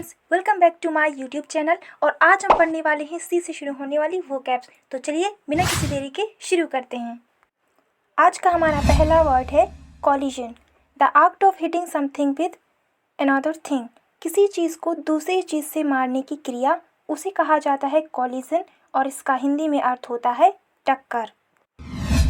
Friends, welcome back to my YouTube channel. और आज हम पढ़ने वाले हैं सी से शुरू होने वाली वोकैब्स। तो चलिए बिना किसी देरी के शुरू करते हैं। आज का हमारा पहला वर्ड है collision. The act of hitting something with another thing. किसी चीज़ को दूसरी चीज़ से मारने की क्रिया, उसे कहा जाता है कॉलिजन और इसका हिंदी में अर्थ होता है टक्कर।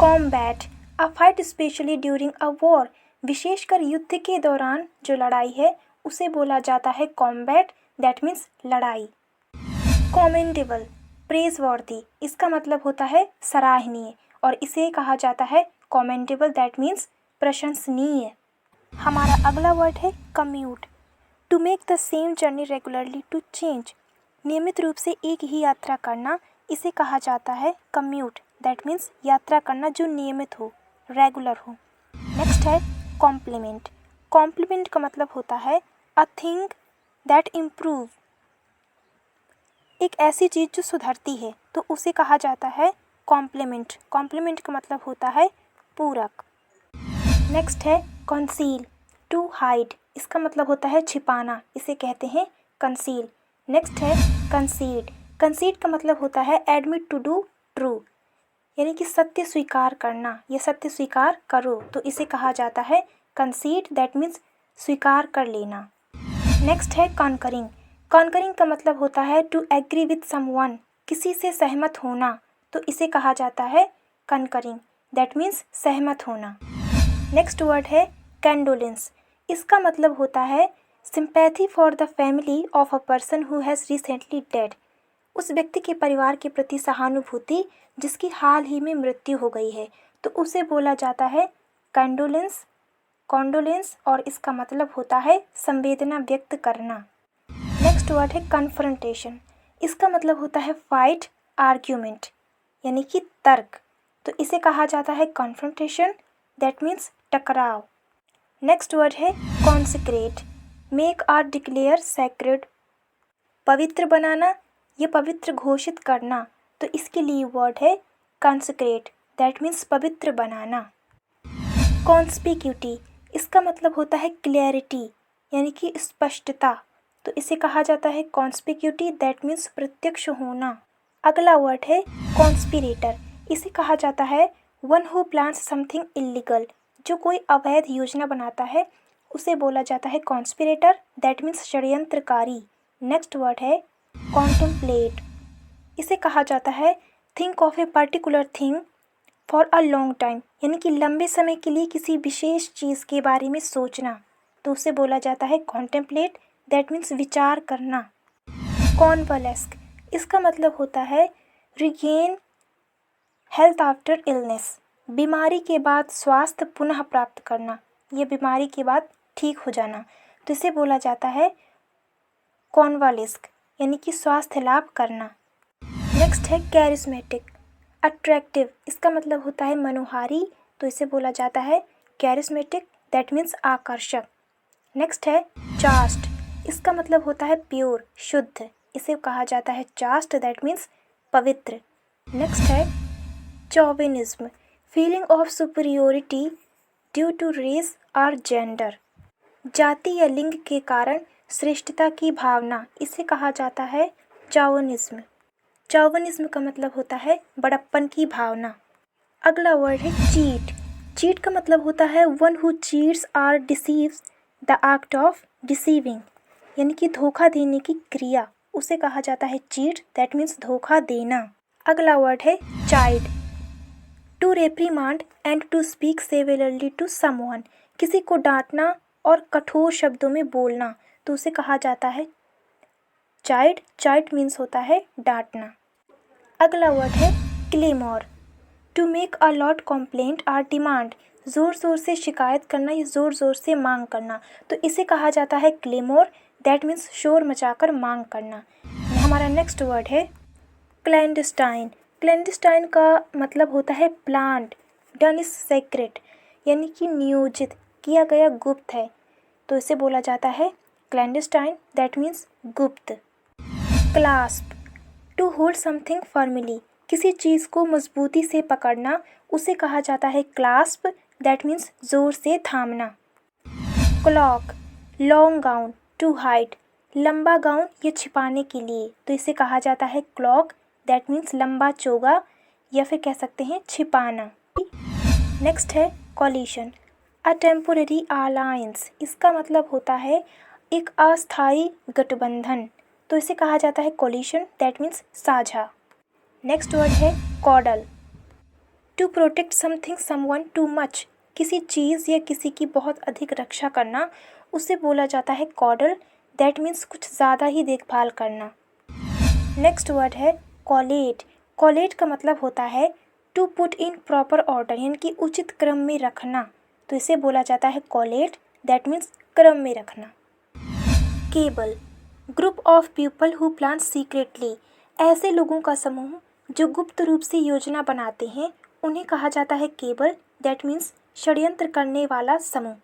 Combat, a fight specially during a war. विशेषकर युद्ध के दौरान जो लड़ाई है उसे बोला जाता है कॉम्बैट, दैट मीन्स लड़ाई। कॉमेंडेबल, प्रेजवर्दी, इसका मतलब होता है सराहनीय और इसे कहा जाता है कॉमेंडेबल, दैट मीन्स प्रशंसनीय। हमारा अगला वर्ड है commute. To make the same journey regularly to change. नियमित रूप से एक ही यात्रा करना, इसे कहा जाता है कम्यूट, दैट मीन्स यात्रा करना जो नियमित हो, रेगुलर हो। नेक्स्ट है कॉम्प्लीमेंट। कॉम्प्लीमेंट का मतलब होता है अ थिंग दैट इम्प्रूव। एक ऐसी चीज़ जो सुधरती है तो उसे कहा जाता है कॉम्प्लीमेंट। कॉम्प्लीमेंट का मतलब होता है पूरक। नेक्स्ट है कंसील। टू हाइड, इसका मतलब होता है छिपाना, इसे कहते हैं कंसील। नेक्स्ट है कंसीड। कंसीड का मतलब होता है एडमिट टू डू ट्रू, यानी कि सत्य स्वीकार करना, ये सत्य स्वीकार करो, तो इसे कहा जाता है कंसीड, दैट मीन्स स्वीकार कर लेना। नेक्स्ट है कॉन्करिंग। कॉन्करिंग का मतलब होता है टू एग्री विथ समवन, किसी से सहमत होना, तो इसे कहा जाता है कॉन्करिंग, दैट मीन्स सहमत होना। नेक्स्ट वर्ड है कैंडोलेंस। इसका मतलब होता है sympathy for the family of a person who has recently dead. उस व्यक्ति के परिवार के प्रति सहानुभूति जिसकी हाल ही में मृत्यु हो गई है, तो उसे बोला जाता है कैंडोलेंस, कॉन्डोलेंस, और इसका मतलब होता है संवेदना व्यक्त करना। नेक्स्ट वर्ड है कन्फ्रंटेशन। इसका मतलब होता है फाइट, आर्ग्यूमेंट, यानी कि तर्क, तो इसे कहा जाता है कन्फ्रंटेशन, दैट मीन्स टकराव। नेक्स्ट वर्ड है कॉन्सेक्रेट। मेक और डिक्लेयर सैक्रेड, पवित्र बनाना, ये पवित्र घोषित करना, तो इसके लिए वर्ड है कॉन्सेक्रेट, दैट मीन्स पवित्र बनाना। कॉन्स्पिक्यूटी, इसका मतलब होता है क्लैरिटी, यानी कि स्पष्टता, तो इसे कहा जाता है कॉन्स्पिक्यूटी, दैट मीन्स प्रत्यक्ष होना। अगला वर्ड है कॉन्स्पिरेटर। इसे कहा जाता है one who plans something illegal. जो कोई अवैध योजना बनाता है उसे बोला जाता है कॉन्स्पिरेटर, दैट मीन्स षड्यंत्रकारी। नेक्स्ट वर्ड है कॉन्टेम्पलेट। इसे कहा जाता है think of a particular thing for a long time, यानी कि लंबे समय के लिए किसी विशेष चीज़ के बारे में सोचना, तो उसे बोला जाता है कॉन्टेम्पलेट, दैट मीन्स विचार करना। कॉन्वलेस्क, इसका मतलब होता है रिगेन हेल्थ आफ्टर इलनेस। बीमारी के बाद स्वास्थ्य पुनः प्राप्त करना, ये बीमारी के बाद ठीक हो जाना, तो इसे बोला जाता है कॉन्वालेस्क, यानी कि स्वास्थ्य लाभ करना। नेक्स्ट है कैरिस्मेटिक। अट्रैक्टिव, इसका मतलब होता है मनोहारी, तो इसे बोला जाता है कैरिस्मेटिक, दैट मीन्स आकर्षक। नेक्स्ट है चास्ट। इसका मतलब होता है प्योर, शुद्ध, इसे कहा जाता है चास्ट, दैट मीन्स पवित्र। नेक्स्ट है chauvinism. Feeling of superiority due to race और जेंडर। जाति या लिंग के कारण श्रेष्ठता की भावना, इसे कहा जाता है चौविनिज्म। चौविनिज्म का मतलब होता है बड़प्पन की भावना। अगला वर्ड है चीट। चीट का मतलब होता है वन हु चीट्स और deceives, the act of deceiving, यानी कि धोखा देने की क्रिया, उसे कहा जाता है चीट, दैट मीन्स धोखा देना। अगला वर्ड है chide. To reprimand and to speak severely to someone, किसी को डांटना और कठोर शब्दों में बोलना, तो उसे कहा जाता है चाइल्ड। चाइल्ड मीन्स होता है डांटना। अगला वर्ड है clamour. To make a lot complaint और डिमांड, ज़ोर ज़ोर से शिकायत करना या ज़ोर ज़ोर से मांग करना, तो इसे कहा जाता है क्लेमोर, दैट मीन्स शोर मचाकर मांग करना। हमारा नेक्स्ट वर्ड है क्लैंडस्टाइन। क्लैंडस्टाइन का मतलब होता है प्लांट, डन इज सेक्रेट, यानी कि नियोजित किया गया गुप्त है, तो इसे बोला जाता है क्लैंडस्टाइन, दैट मीन्स गुप्त। Clasp. To hold something firmly, किसी चीज़ को मजबूती से पकड़ना, उसे कहा जाता है क्लास्प, दैट मीन्स ज़ोर से थामना। Cloak. Long gown to hide, लंबा गाउन या छिपाने के लिए, तो इसे कहा जाता है क्लॉक, दैट मीन्स लंबा चोगा या फिर कह सकते हैं छिपाना। नेक्स्ट है कॉलिशन, अ टेम्पोररी अलायंस, इसका मतलब होता है एक अस्थायी गठबंधन, तो इसे कहा जाता है कॉलिशन, दैट मीन्स साझा। नेक्स्ट वर्ड है coddle, to protect something someone too much, किसी चीज़ या किसी की बहुत अधिक रक्षा करना, उसे बोला जाता है कॉडल, दैट मीन्स कुछ ज़्यादा ही देखभाल करना। नेक्स्ट वर्ड है कॉलेट, कॉलेट का मतलब होता है to put in proper order, यानी कि उचित क्रम में रखना, तो इसे बोला जाता है कॉलेट, दैट मीन्स क्रम में रखना। Cable, group of people who plan secretly, ऐसे लोगों का समूह जो गुप्त रूप से योजना बनाते हैं, उन्हें कहा जाता है केबल, दैट मीन्स षड्यंत्र करने वाला समूह।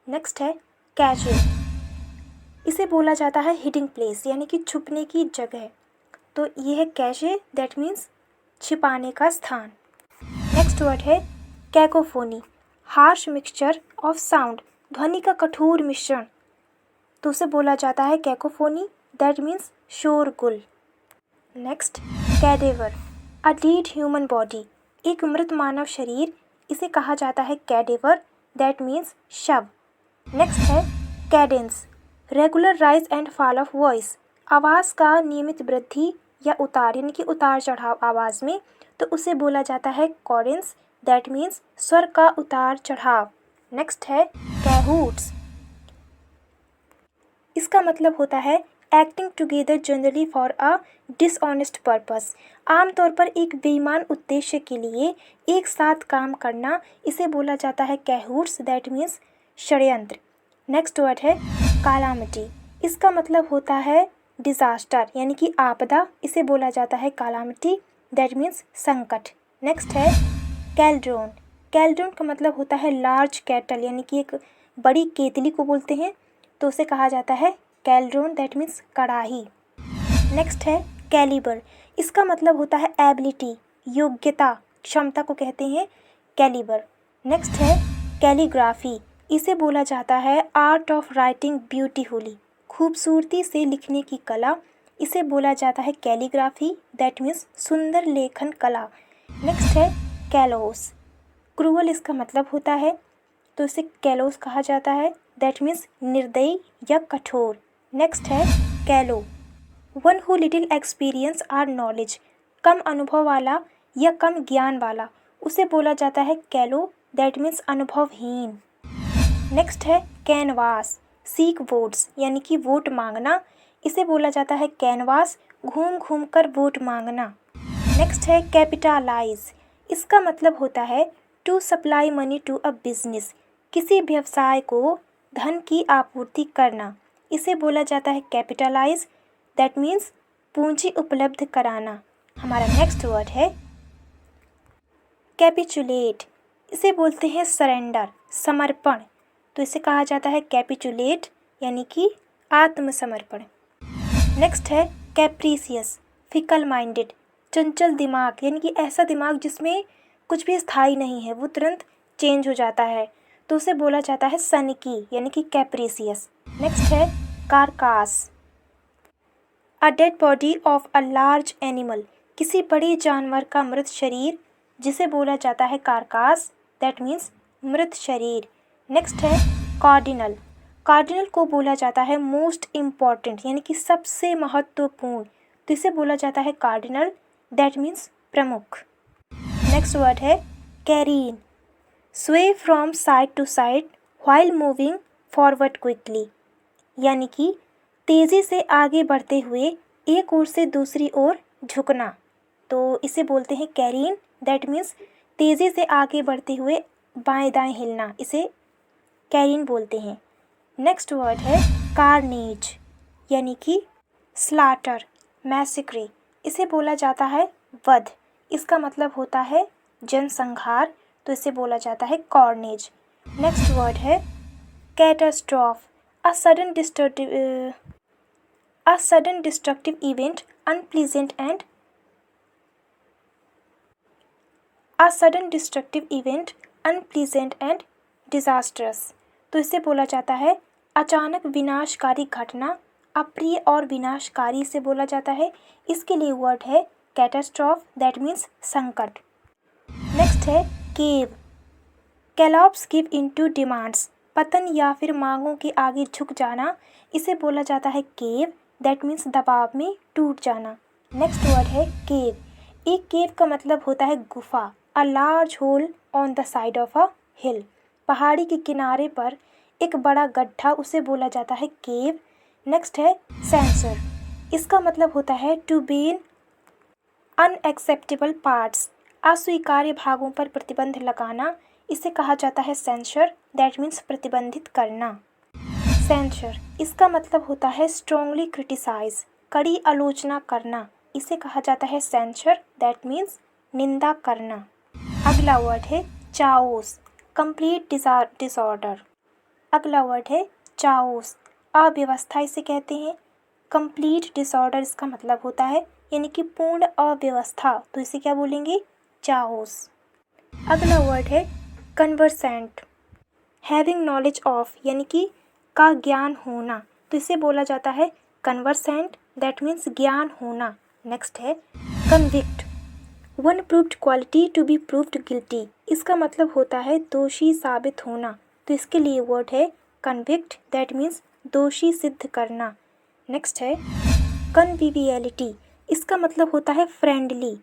नेक्स्ट है कैचे, इसे बोला जाता है हिडिंग प्लेस, यानी कि छुपने की जगह, तो ये है कैचे, दैट मीन्स छिपाने का स्थान। नेक्स्ट वर्ड है cacophony, harsh mixture of sound, ध्वनि का कठोर मिश्रण, तो उसे बोला जाता है कैकोफोनी, दैट मीन्स शोरगुल। Next cadaver, a dead human body, एक मृत मानव शरीर, इसे कहा जाता है कैडेवर, दैट मीन्स शव। नेक्स्ट है Cadence, regular rise and fall of voice, आवाज़ का नियमित वृद्धि या उतार, यानी कि उतार चढ़ाव आवाज़ में, तो उसे बोला जाता है कॉडेंस, दैट मीन्स स्वर का उतार चढ़ाव। नेक्स्ट है कैहूट्स, इसका मतलब होता है acting together generally for a dishonest purpose, आमतौर पर एक बेईमान उद्देश्य के लिए एक साथ काम करना, इसे बोला जाता है कैहूट्स, दैट मीन्स षड्यंत्र। नेक्स्ट वर्ड है कालामिटी, इसका मतलब होता है डिजास्टर, यानी कि आपदा, इसे बोला जाता है कालामिटी, दैट मीन्स संकट। नेक्स्ट है कैल्ड्रोन, कैल्ड्रोन का मतलब होता है लार्ज कैटल, यानी कि एक बड़ी केतली को बोलते हैं, तो उसे कहा जाता है कैल्ड्रोन, दैट मीन्स कड़ाही। नेक्स्ट है कैलिबर, इसका मतलब होता है एबिलिटी, योग्यता, क्षमता को कहते हैं कैलिबर। नेक्स्ट है कैलीग्राफी, इसे बोला जाता है आर्ट ऑफ राइटिंग ब्यूटीफुली, खूबसूरती से लिखने की कला, इसे बोला जाता है कैलीग्राफी, दैट मीन्स सुंदर लेखन कला। नेक्स्ट है कैलोस, क्रूअल इसका मतलब होता है, तो इसे कैलोस कहा जाता है, दैट मीन्स निर्दयी या कठोर। नेक्स्ट है callow, one who little experience or knowledge, कम अनुभव वाला या कम ज्ञान वाला, उसे बोला जाता है कैलो, दैट मीन्स अनुभवहीन। नेक्स्ट है कैनवास, सीक वोट्स, यानी कि वोट मांगना, इसे बोला जाता है कैनवास, घूम घूम कर वोट मांगना। नेक्स्ट है कैपिटलाइज, इसका मतलब होता है to supply money to a business, किसी व्यवसाय को धन की आपूर्ति करना, इसे बोला जाता है कैपिटलाइज, दैट मीन्स पूंजी उपलब्ध कराना। हमारा नेक्स्ट वर्ड है कैपिचुलेट, इसे बोलते हैं सरेंडर, समर्पण, तो इसे कहा जाता है कैपिचुलेट, यानी कि आत्मसमर्पण। नेक्स्ट है कैप्रीसियस, फिकल माइंडेड, चंचल दिमाग, यानी कि ऐसा दिमाग जिसमें कुछ भी स्थायी नहीं है, वो तुरंत चेंज हो जाता है, तो उसे बोला जाता है सनकी, यानी कि कैप्रीसियस। नेक्स्ट है कारकास, a dead body of a large animal, किसी बड़े जानवर का मृत शरीर, जिसे बोला जाता है कारकास, दैट मीन्स मृत शरीर। नेक्स्ट है कार्डिनल, कार्डिनल को बोला जाता है मोस्ट इम्पॉर्टेंट, यानी कि सबसे महत्वपूर्ण, तो इसे बोला जाता है कार्डिनल, दैट मीन्स प्रमुख। नेक्स्ट वर्ड है careen, sway from side to side while moving forward quickly, यानी कि तेज़ी से आगे बढ़ते हुए एक ओर से दूसरी ओर झुकना, तो इसे बोलते हैं कैरीन, दैट मीन्स तेज़ी से आगे बढ़ते हुए बाएं दाएं हिलना, इसे कैरीन बोलते हैं। नेक्स्ट वर्ड है कार्नेज, यानी कि स्लाटर, मैसेक्रे, इसे बोला जाता है वध, इसका मतलब होता है जनसंहार, तो इसे बोला जाता है कॉर्नेज। नेक्स्ट वर्ड है catastrophe, a sudden destructive event, unpleasant and disastrous, तो इसे बोला जाता है अचानक विनाशकारी घटना, अप्रिय और विनाशकारी इसे बोला जाता है। इसके लिए वर्ड है कैटास्ट्रॉफ, दैट मीन्स संकट। नेक्स्ट है केव। कैलॉप्स गिव इनटू डिमांड्स, पतन या फिर मांगों के आगे झुक जाना, इसे बोला जाता है केव, दैट मीन्स दबाव में टूट जाना। नेक्स्ट वर्ड है केव। एक केव का मतलब होता है गुफा, a large hole on the side of a hill, पहाड़ी के किनारे पर एक बड़ा गड्ढा, उसे बोला जाता है केव। नेक्स्ट है सेंसर। इसका मतलब होता है टू बेन अनएक्सेप्टेबल पार्ट्स, अस्वीकार्य भागों पर प्रतिबंध लगाना, इसे कहा जाता है सेंसर, दैट मीन्स प्रतिबंधित करना। सेंसर इसका मतलब होता है स्ट्रॉन्गली क्रिटिसाइज, कड़ी आलोचना करना, इसे कहा जाता है सेंसर, दैट मीन्स निंदा करना। अगला वर्ड है चाओस, कंप्लीट डिसऑर्डर। अगला वर्ड है चाओस, अव्यवस्था इसे कहते हैं। कंप्लीट डिसऑर्डर इसका मतलब होता है यानी कि पूर्ण अव्यवस्था, तो इसे क्या बोलेंगे, चाओस। अगला वर्ड है कन्वर्सेंट, हैविंग नॉलेज ऑफ यानी कि का ज्ञान होना, तो इसे बोला जाता है कन्वर्सेंट, दैट मीन्स ज्ञान होना। नेक्स्ट है convict, one proved quality to be proved guilty, इसका मतलब होता है दोषी साबित होना, तो इसके लिए वर्ड है कन्विक्ट, दैट मीन्स दोषी सिद्ध करना। नेक्स्ट है कन्विवियलिटी, इसका मतलब होता है फ्रेंडली,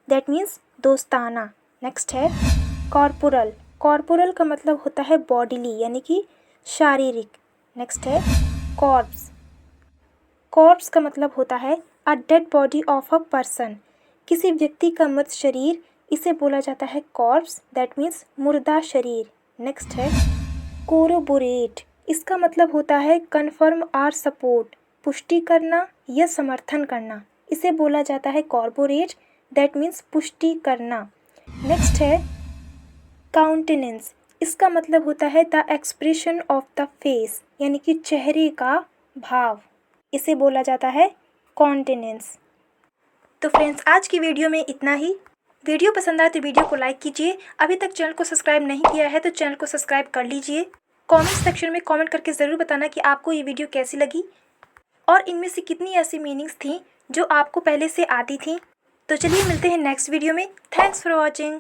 दैट मीन्स दोस्ताना। नेक्स्ट है कॉर्पोरल, कॉर्पोरल का मतलब होता है बॉडीली यानी कि शारीरिक। नेक्स्ट है कॉर्प्स, कॉर्प्स का मतलब होता है a dead body of a person, किसी व्यक्ति का मृत शरीर, इसे बोला जाता है कॉर्प्स, दैट मीन्स मुर्दा शरीर। नेक्स्ट है कोरोबोरेट, इसका मतलब होता है कन्फर्म आर सपोर्ट, पुष्टि करना या समर्थन करना, इसे बोला जाता है कॉर्पोरेट, दैट मीन्स पुष्टि करना। नेक्स्ट है काउंटेनेंस, इसका मतलब होता है the expression of the face यानी कि चेहरे का भाव, इसे बोला जाता है काउंटेनेंस। तो फ्रेंड्स आज की वीडियो में इतना ही। वीडियो पसंद आए तो वीडियो को लाइक कीजिए, अभी तक चैनल को सब्सक्राइब नहीं किया है तो चैनल को सब्सक्राइब कर लीजिए। कमेंट सेक्शन में कमेंट करके ज़रूर बताना कि आपको ये वीडियो कैसी लगी और इनमें से कितनी ऐसी मीनिंग्स थी जो आपको पहले से आती थी। तो चलिए मिलते हैं नेक्स्ट वीडियो में। Thanks for watching.